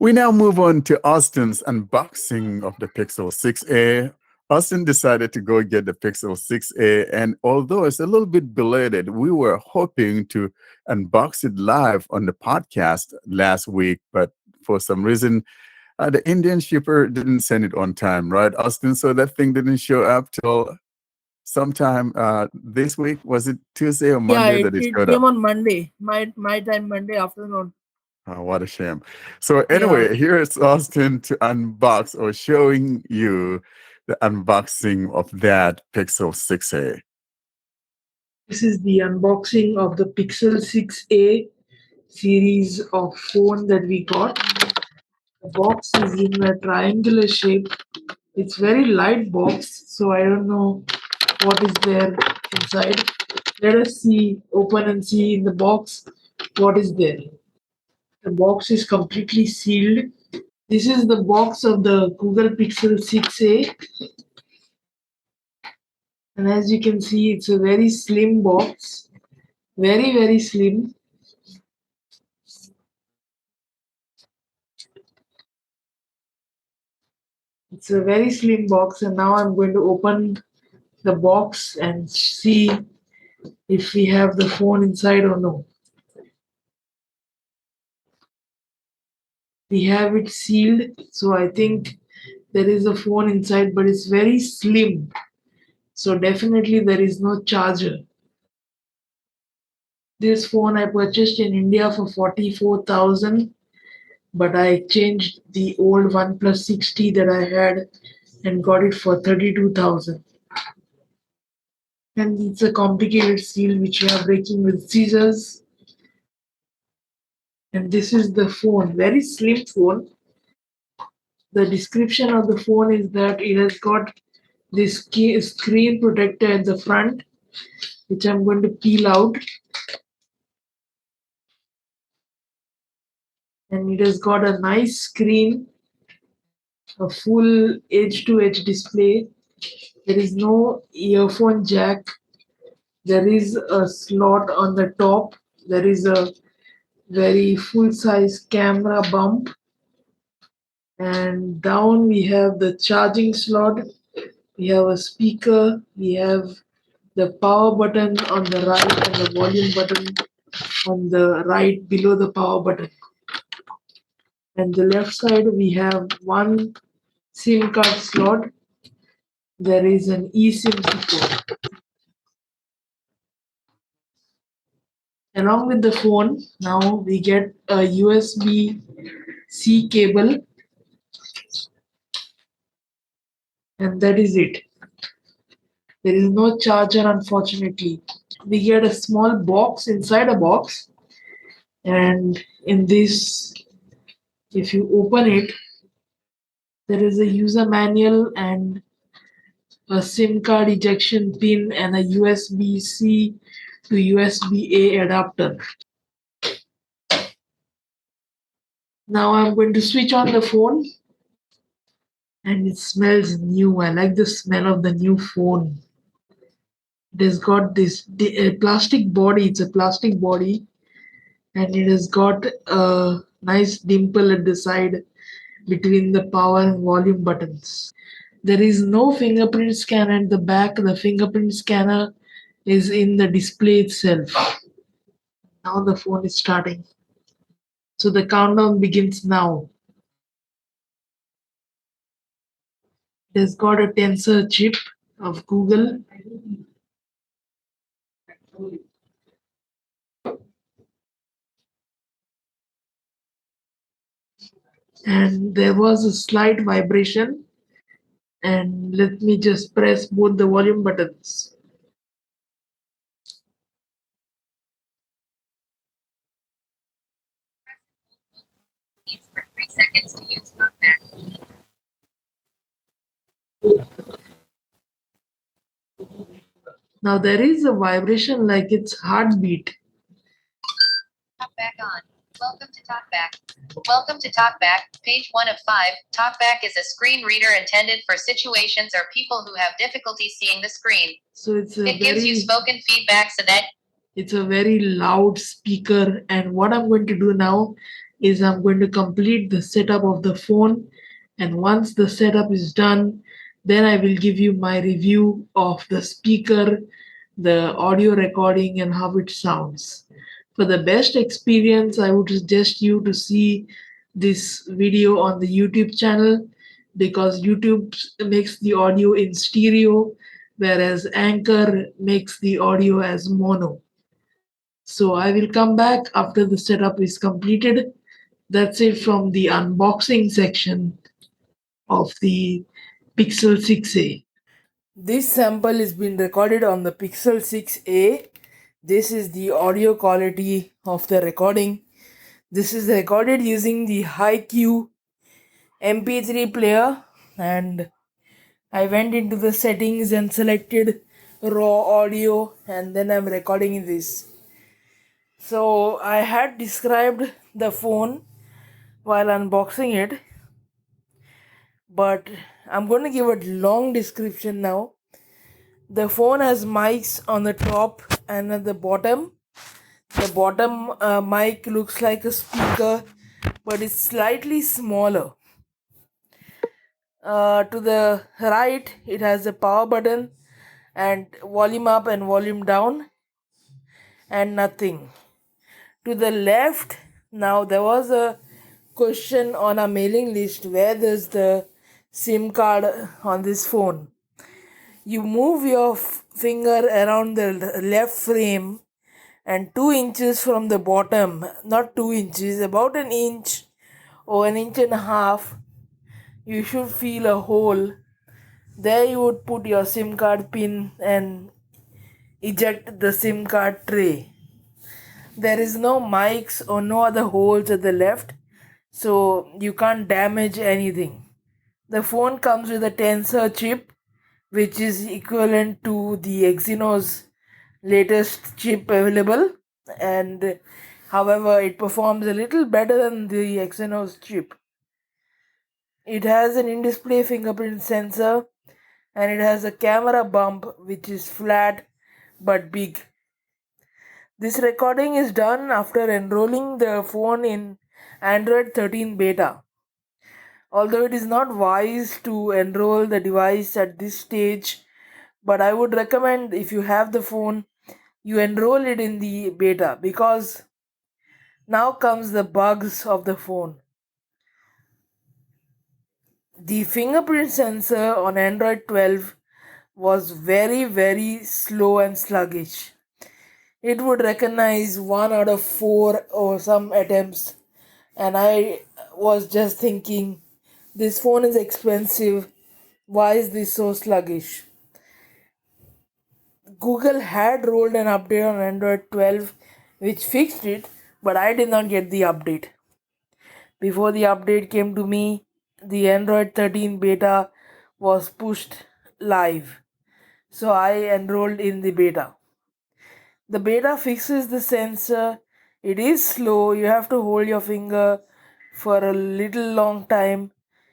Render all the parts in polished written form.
We now move on to Austin's unboxing of the Pixel 6A. Austin decided to go get the Pixel 6A, and although it's a little bit belated, we were hoping to unbox it live on the podcast last week, but for some reason, the Indian shipper didn't send it on time, right, Austin? So that thing didn't show up till sometime this week. Was it Tuesday or Yeah, Monday it, that it it showed up? came on Monday. My time Monday afternoon. Oh, what a shame. So Yeah. anyway, here is Austin to unbox or showing you the unboxing of that Pixel 6A. This is the unboxing of the Pixel 6A series of phone that we got. The box is in a triangular shape. It's very light box, so I don't know what is there inside. Let us see, open and see in the box what is there. The box is completely sealed. This is the box of the Google Pixel 6A, and as you can see, it's a very slim box, very slim. It's a very slim box, and now I'm going to open the box and see if we have the phone inside or no. We have it sealed, so I think there is a phone inside, but it's very slim. So definitely there is no charger. This phone I purchased in India for 44,000, but I changed the old OnePlus 60 that I had and got it for 32,000. And it's a complicated seal which we are breaking with scissors. And this is the phone, very slim phone. The description of the phone is that it has got this screen protector at the front, which I'm going to peel out, and it has got a nice screen, a full edge to edge display. There is no earphone jack. There is a slot on the top. There is a very full size camera bump, and down we have the charging slot. We have a speaker. We have the power button on the right and the volume button on the right below the power button. And the left side we have one SIM card slot. There is an eSIM support. Along with the phone, now we get a USB-C cable, and that is it. There is no charger, unfortunately. We get a small box inside a box, and in this, if you open it, there is a user manual and a SIM card ejection pin and a USB-C to USB-A adapter. Now I'm going to switch on the phone, and it smells new. I like the smell of the new phone. It has got this plastic body. It's a plastic body, and it has got a nice dimple at the side between the power and volume buttons. There is no fingerprint scanner at the back. The fingerprint scanner is in the display itself. Now the phone is starting. So the countdown begins now. It has got a tensor chip of Google. And there was a slight vibration, and let me just press both the volume buttons. For 3 seconds to use TalkBack. Now there is a vibration like it's heartbeat. TalkBack on. Welcome to TalkBack. Welcome to TalkBack, page 1 of 5. TalkBack is a screen reader intended for situations or people who have difficulty seeing the screen. So It gives you spoken feedback so that it's a very loud speaker, and what I'm going to do now is I'm going to complete the setup of the phone, and once the setup is done, then I will give you my review of the speaker, the audio recording, and how it sounds. For the best experience, I would suggest you to see this video on the YouTube channel, because YouTube makes the audio in stereo, whereas Anchor makes the audio as mono. So I will come back after the setup is completed. That's it from the unboxing section of the Pixel 6a. This sample is being recorded on the Pixel 6a. This is the audio quality of the recording. This is recorded using the HiQ MP3 player, and I went into the settings and selected raw audio, and then I'm recording this. So I had described the phone while unboxing it, but I'm going to give a long description now. The phone has mics on the top and at the bottom. The bottom mic looks like a speaker, but it's slightly smaller. To the right, it has a power button and volume up and volume down, and nothing. To the left, now there was a question on a mailing list, where there's the SIM card on this phone. You move your finger around the left frame, and 2 inches from the bottom, not 2 inches, about an inch or an inch and a half, you should feel a hole. There you would put your SIM card pin and eject the SIM card tray. There is no mics or no other holes at the left, so you can't damage anything. The phone comes with a tensor chip, which is equivalent to the Exynos latest chip available, and however it performs a little better than the Exynos chip. It has an in-display fingerprint sensor, and it has a camera bump which is flat but big. This recording is done after enrolling the phone in Android 13 beta. Although it is not wise to enroll the device at this stage, but I would recommend, if you have the phone, you enroll it in the beta, because now comes the bugs of the phone. The fingerprint sensor on Android 12 was very slow and sluggish. It would recognize 1 out of 4 or some attempts, and I was just thinking, this phone is expensive, why is this so sluggish? Google had rolled an update on Android 12 which fixed it, but I did not get the update. Before the update came to me, the Android 13 beta was pushed live, so I enrolled in the beta. The beta fixes the sensor. It is slow, you have to hold your finger for a little long time.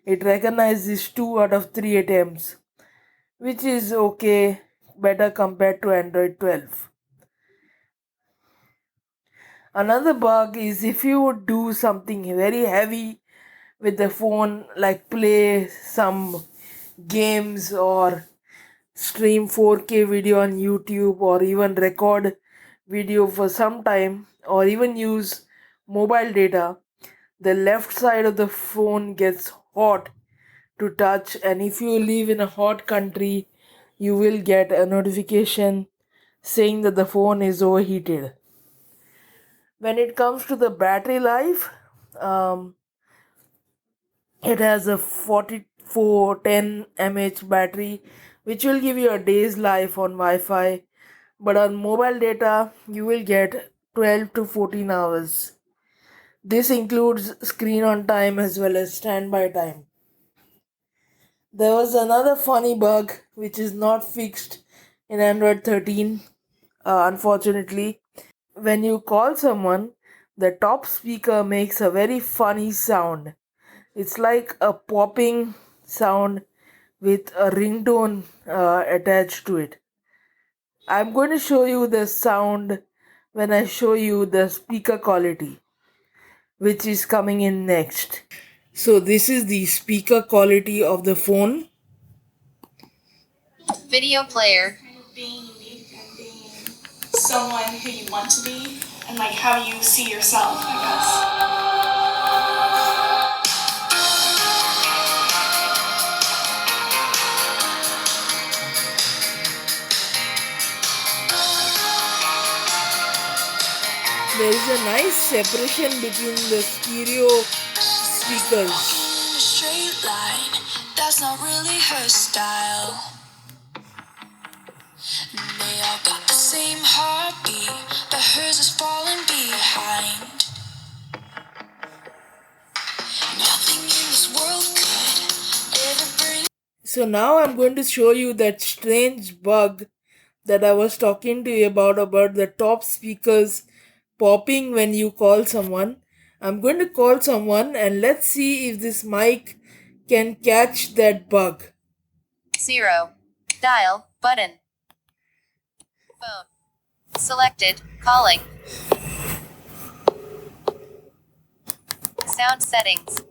It recognizes 2 out of 3 attempts, which is okay, better compared to Android 12. Another bug is, if you would do something very heavy with the phone, like play some games or stream 4K video on YouTube, or even record video for some time, or even use mobile data, the left side of the phone gets hot to touch, and if you live in a hot country, you will get a notification saying that the phone is overheated. When it comes to the battery life, it has a 4410 mAh battery, which will give you a day's life on Wi-Fi, but on mobile data you will get 12 to 14 hours. This includes screen on time as well as standby time. There was another funny bug which is not fixed in Android 13, unfortunately. When you call someone, the top speaker makes a very funny sound. It's like a popping sound with a ringtone attached to it. I'm going to show you the sound when I show you the speaker quality. which is coming in next. So this is the speaker quality of the phone. Video player. Kind of being unique and being someone who you want to be and like how you see yourself, I guess. There is a nice separation between the stereo speakers. In a straight line, that's not really her style. They all got the same heartbeat, but hers is falling behind. Nothing in this world could ever bring. So now I'm going to show you that strange bug that I was talking to you about the top speakers popping when you call someone. I'm going to call someone and let's see if this mic can catch that bug. 0. Dial button. Phone. Selected. Calling. Sound settings.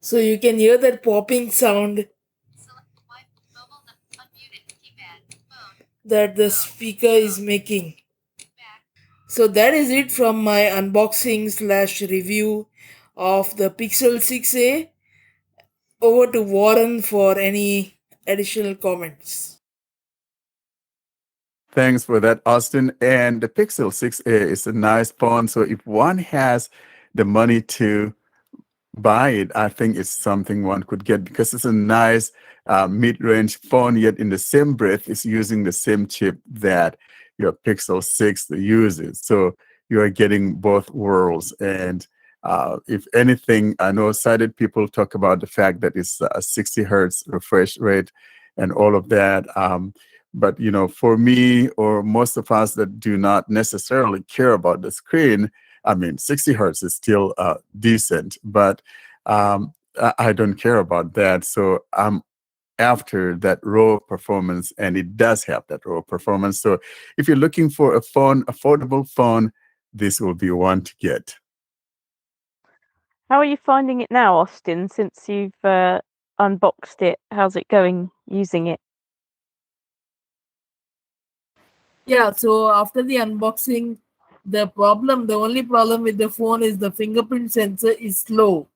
So you can hear that popping sound Select mobile unmuted keypad. Phone. that the speaker is making. Back. So that is it from my unboxing / review of the Pixel 6A. Over to Warren for any additional comments. Thanks for that, Austin. And the Pixel 6A is a nice phone. So if one has the money to buy it, I think it's something one could get because it's a nice mid-range phone, yet in the same breath, it's using the same chip that your Pixel 6 uses. So you're getting both worlds. And if anything, I know sighted people talk about the fact that it's a 60 hertz refresh rate and all of that. But for me or most of us that do not necessarily care about the screen, I mean, 60 hertz is still decent, but I don't care about that. So I'm after that raw performance, and it does have that raw performance. So if you're looking for a phone, affordable phone, this will be one to get. How are you finding it now, Austin, since you've unboxed it? How's it going using it? Yeah, so after the unboxing, the only problem with the phone is the fingerprint sensor is slow.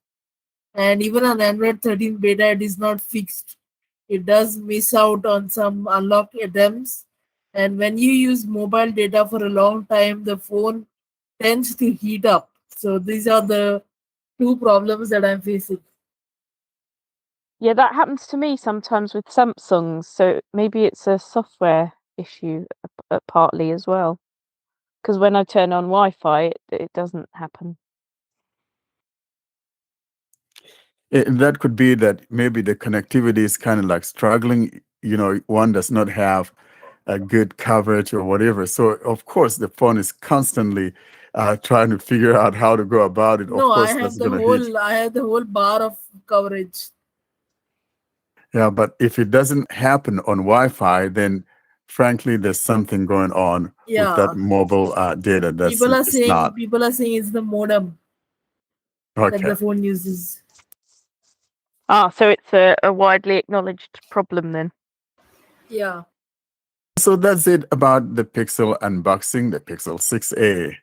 And even on Android 13 beta, it is not fixed. It does miss out on some unlock attempts. And when you use mobile data for a long time, the phone tends to heat up. So these are the two problems that I'm facing. Yeah, that happens to me sometimes with Samsungs, so maybe it's a software issue partly as well. Because when I turn on Wi-Fi, it doesn't happen. That could be that maybe the connectivity is kind of like struggling. One does not have a good coverage or whatever. So of course the phone is constantly trying to figure out how to go about it. Of No, course, that's going to hit. I have the whole bar of coverage. Yeah, but if it doesn't happen on Wi-Fi, then frankly, there's something going on with that mobile data. That's People are it's not saying it's the modem that okay. the phone uses. Ah, so it's a widely acknowledged problem then. Yeah. So that's it about the Pixel unboxing, the Pixel 6A.